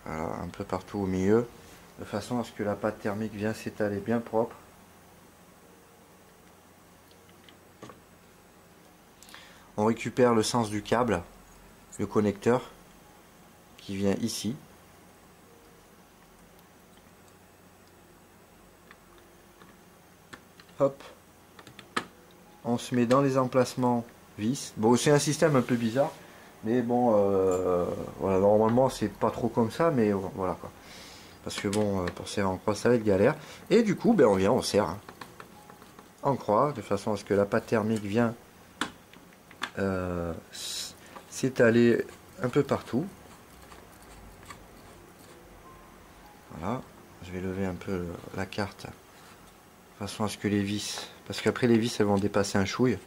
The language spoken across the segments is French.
Voilà, un peu partout au milieu, de façon à ce que la pâte thermique vienne s'étaler bien propre. On récupère le sens du câble, le connecteur, qui vient ici. Hop, on se met dans les emplacements vis. Bon, c'est un système un peu bizarre, mais bon, voilà, normalement c'est pas trop comme ça, mais voilà quoi. Parce que bon, pour serrer en croix, ça va être galère. Et du coup, ben on vient, on serre en croix, de façon à ce que la pâte thermique vient s'étaler un peu partout. Voilà, je vais lever un peu la carte, de façon à ce que les vis, parce qu'après les vis elles vont dépasser un chouille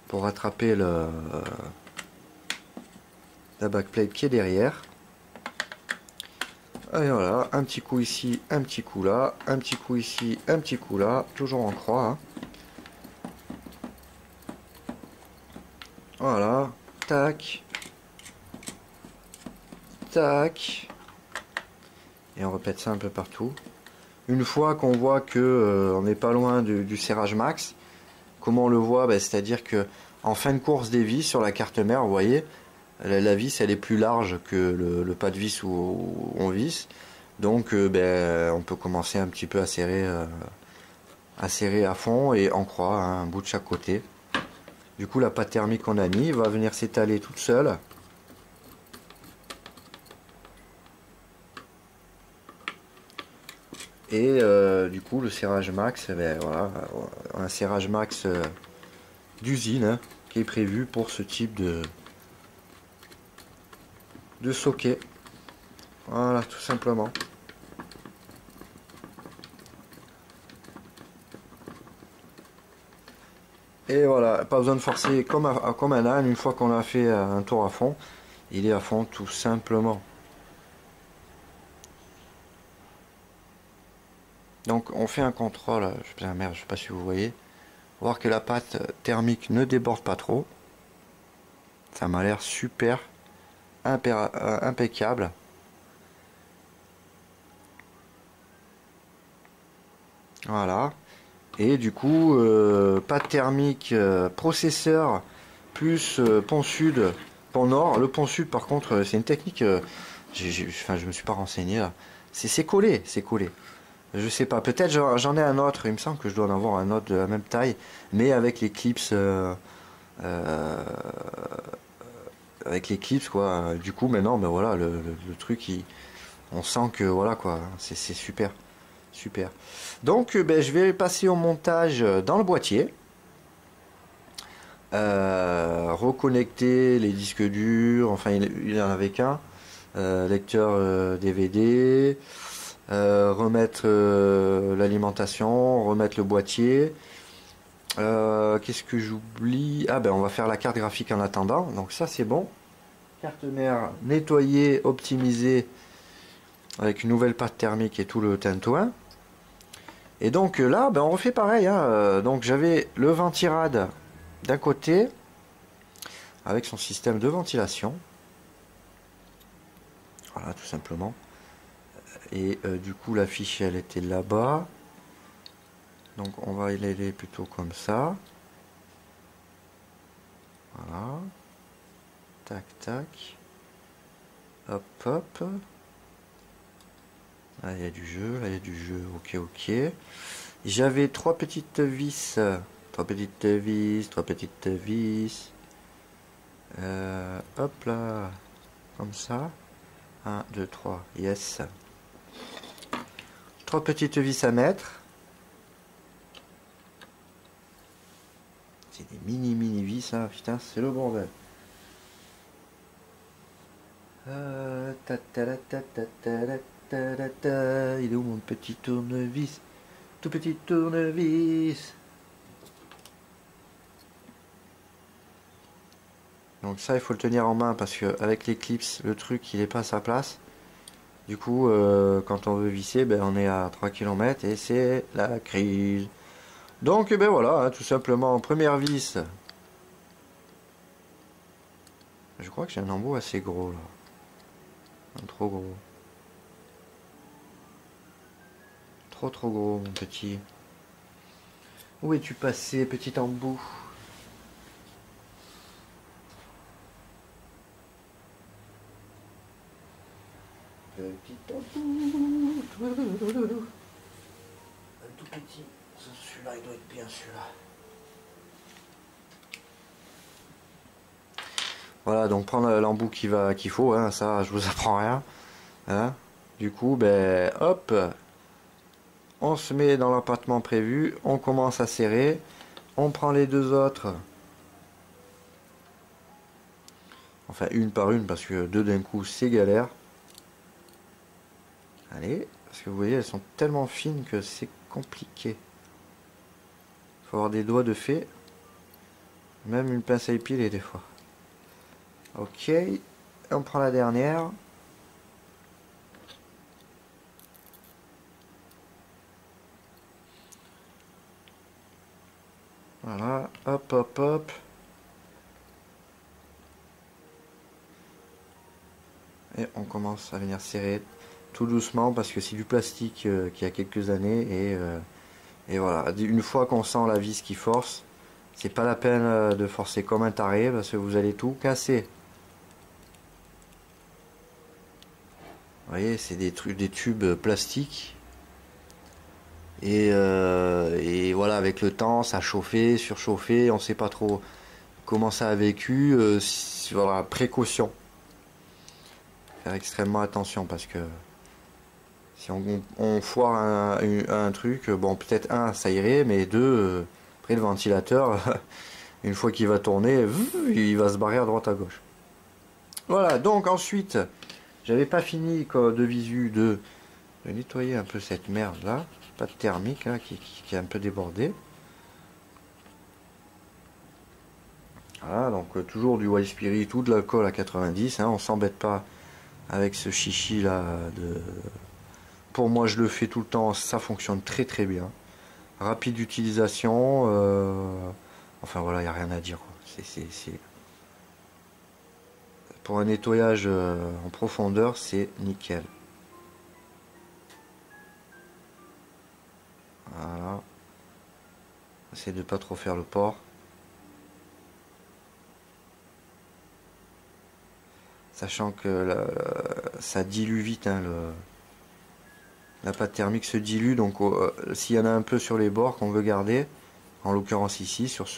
pour rattraper la backplate qui est derrière. Et voilà, un petit coup ici, un petit coup là, un petit coup ici, un petit coup là, toujours en croix. Hein. Voilà, tac, tac, et on répète ça un peu partout. Une fois qu'on voit que on n'est pas loin du serrage max, comment on le voit, ben, c'est-à-dire que en fin de course des vis sur la carte mère, vous voyez, la vis elle est plus large que le pas de vis où on visse, donc ben, on peut commencer un petit peu à serrer à fond et en croix, hein, un bout de chaque côté. Du coup la pâte thermique qu'on a mis va venir s'étaler toute seule. Et du coup le serrage max, ben, voilà, un serrage max d'usine hein, qui est prévu pour ce type de socket. Voilà, tout simplement. Et voilà, pas besoin de forcer comme un âne. Une fois qu'on a fait un tour à fond, il est à fond tout simplement. Donc on fait un contrôle, merde, je sais pas si vous voyez, voir que la pâte thermique ne déborde pas trop. Ça m'a l'air super impeccable. Voilà. Et du coup, pâte thermique, processeur, plus pont sud, pont nord. Le pont sud, par contre, c'est une technique. Enfin, je me suis pas renseigné là. C'est collé, c'est collé. Je sais pas. Peut-être j'en ai un autre. Il me semble que je dois en avoir un autre de la même taille, mais avec les clips, avec les clips quoi. Du coup, maintenant, ben voilà, le truc, on sent que voilà quoi, c'est super. Super. Donc ben, je vais passer au montage dans le boîtier. Reconnecter les disques durs, enfin il n'y en avait qu'un. Lecteur DVD. Remettre l'alimentation, remettre le boîtier. Qu'est-ce que j'oublie? Ah ben on va faire la carte graphique en attendant. Donc ça c'est bon. Carte mère nettoyée, optimisée avec une nouvelle pâte thermique et tout le tintouin. Et donc là, ben, on refait pareil. Hein. Donc j'avais le ventirad d'un côté, avec son système de ventilation. Voilà, tout simplement. Et du coup, la fiche, elle était là-bas. Donc on va y aller plutôt comme ça. Voilà. Tac, tac. Hop, hop. Là, il y a du jeu, là, il y a du jeu. Ok, ok. J'avais trois petites vis. Trois petites vis, trois petites vis. Hop là. Comme ça. 1, 2, 3. Yes. Trois petites vis à mettre. C'est des mini vis, hein. Putain, c'est le bordel. Il est où mon petit tournevis? Tout petit tournevis. Donc ça il faut le tenir en main parce que avec l'éclipse le truc il est pas à sa place. Du coup quand on veut visser ben, on est à 3 km et c'est la crise. Donc ben voilà hein, tout simplement première vis. Je crois que j'ai un embout assez gros là. Un trop gros. Trop gros mon petit. Où es-tu passé, petit embout? Petit embout. Un tout petit. Celui-là, il doit être bien celui-là. Voilà, donc prendre l'embout qu'il faut, hein, ça je vous apprends rien. Hein. Du coup, ben hop, on se met dans l'empattement prévu, on commence à serrer, on prend les deux autres. Enfin une par une parce que deux d'un coup c'est galère. Allez, parce que vous voyez elles sont tellement fines que c'est compliqué. Il faut avoir des doigts de fée. Même une pince à épiler des fois. Ok, on prend la dernière. Voilà, hop hop hop. Et on commence à venir serrer tout doucement parce que c'est du plastique qui a quelques années et voilà, une fois qu'on sent la vis qui force, c'est pas la peine de forcer comme un taré parce que vous allez tout casser. Vous voyez, c'est des trucs, des tubes plastiques et voilà, avec le temps ça chauffait, surchauffait, on sait pas trop comment ça a vécu, voilà, précaution. Faire extrêmement attention parce que si on foire un truc, bon peut-être un ça irait, mais deux, après le ventilateur, une fois qu'il va tourner, il va se barrer à droite à gauche. Voilà, donc ensuite, j'avais pas fini de visu de nettoyer un peu cette merde là, pas de thermique hein, qui est un peu débordé. Voilà, donc toujours du white spirit ou de l'alcool à 90, hein, on s'embête pas avec ce chichi là de... Pour moi je le fais tout le temps, ça fonctionne très bien. Rapide d'utilisation, enfin voilà, il n'y a rien à dire. C'est... Pour un nettoyage en profondeur, c'est nickel. Voilà. Essayez de pas trop faire le port. Sachant que ça dilue vite, hein, la pâte thermique se dilue, donc s'il y en a un peu sur les bords qu'on veut garder, en l'occurrence ici sur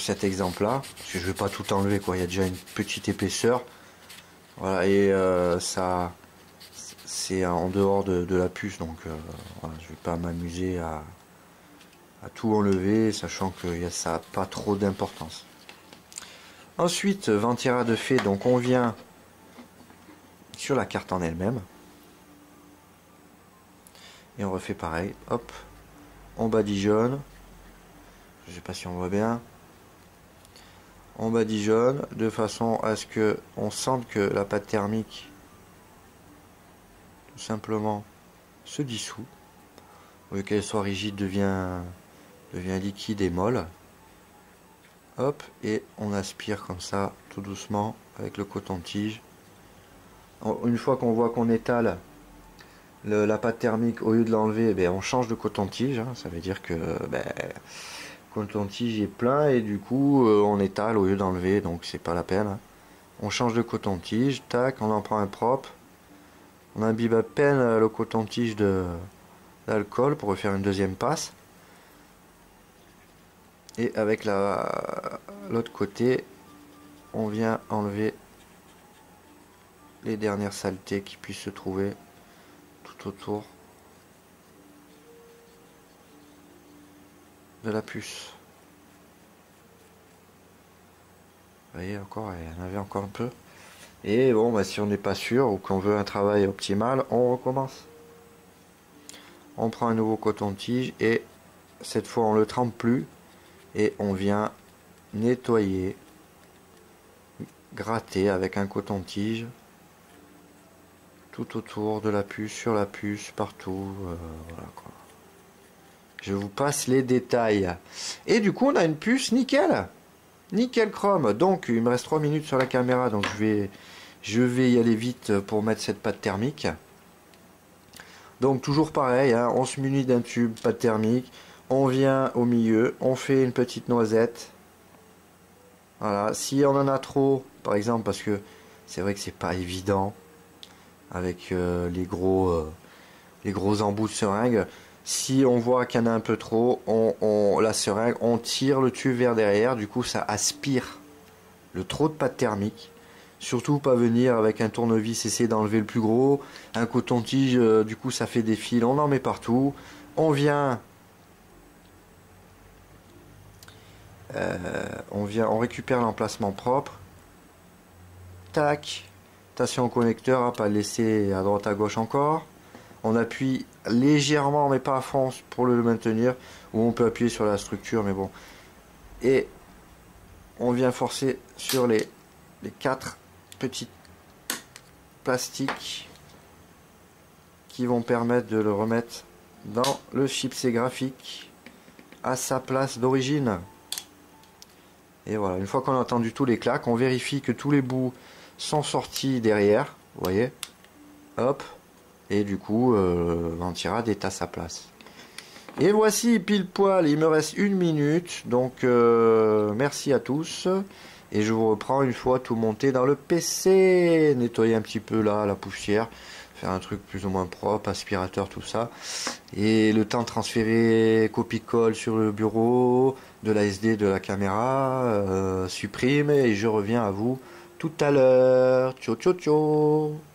cet exemple là, parce que je vais pas tout enlever quoi, il y a déjà une petite épaisseur, voilà, et ça c'est en dehors de la puce, donc voilà, je vais pas m'amuser à tout enlever, sachant que ça n'a pas trop d'importance. Ensuite, ventira de fait, donc on vient sur la carte en elle-même. Et on refait pareil, hop, on badigeonne, je sais pas si on voit bien, on badigeonne de façon à ce que on sente que la pâte thermique tout simplement se dissout, au lieu qu'elle soit rigide devient liquide et molle. Hop, et on aspire comme ça tout doucement avec le coton-tige. Une fois qu'on voit qu'on étale la pâte thermique, au lieu de l'enlever, on change de coton-tige, hein, ça veut dire que le coton-tige est plein et du coup on étale au lieu d'enlever, donc c'est pas la peine, hein. On change de coton-tige, tac, on en prend un propre, on imbibe à peine le coton-tige d'alcool pour refaire une deuxième passe, et avec l'autre côté on vient enlever les dernières saletés qui puissent se trouver tout autour de la puce. Vous voyez, encore, il y en avait encore un peu. Et bon, si on n'est pas sûr ou qu'on veut un travail optimal, on recommence. On prend un nouveau coton-tige et cette fois on le trempe plus et on vient nettoyer, gratter avec un coton-tige tout autour de la puce, sur la puce, partout. Voilà quoi. Je vous passe les détails. Et du coup, on a une puce nickel. Nickel chrome. Donc, il me reste 3 minutes sur la caméra. Donc, je vais y aller vite pour mettre cette pâte thermique. Donc toujours pareil, hein, on se munit d'un tube, pâte thermique, on vient au milieu, on fait une petite noisette. Voilà, si on en a trop, par exemple, parce que c'est vrai que c'est pas évident avec les gros embouts de seringue. Si on voit qu'il y en a un peu trop, la seringue, on tire le tube vers derrière, du coup ça aspire le trop de pâte thermique. Surtout pas venir avec un tournevis essayer d'enlever le plus gros, un coton-tige, du coup ça fait des fils, on en met partout. On vient, on récupère l'emplacement propre. Tac, attention au connecteur, à pas le laisser à droite à gauche encore. On appuie légèrement, mais pas à fond pour le maintenir, ou on peut appuyer sur la structure, mais bon. Et on vient forcer sur les 4 petits plastiques qui vont permettre de le remettre dans le chipset graphique à sa place d'origine. Et voilà, une fois qu'on a entendu tous les claques, on vérifie que tous les bouts sont sortis derrière, vous voyez, hop, et du coup on ventira à sa place. Et voici pile poil, il me reste 1 minute, donc merci à tous, et je vous reprends une fois tout monté dans le PC, nettoyer un petit peu là la poussière, faire un truc plus ou moins propre, aspirateur, tout ça, et le temps de transférer copie-colle sur le bureau, de la SD de la caméra, supprime, et je reviens à vous tout à l'heure. Ciao ciao ciao.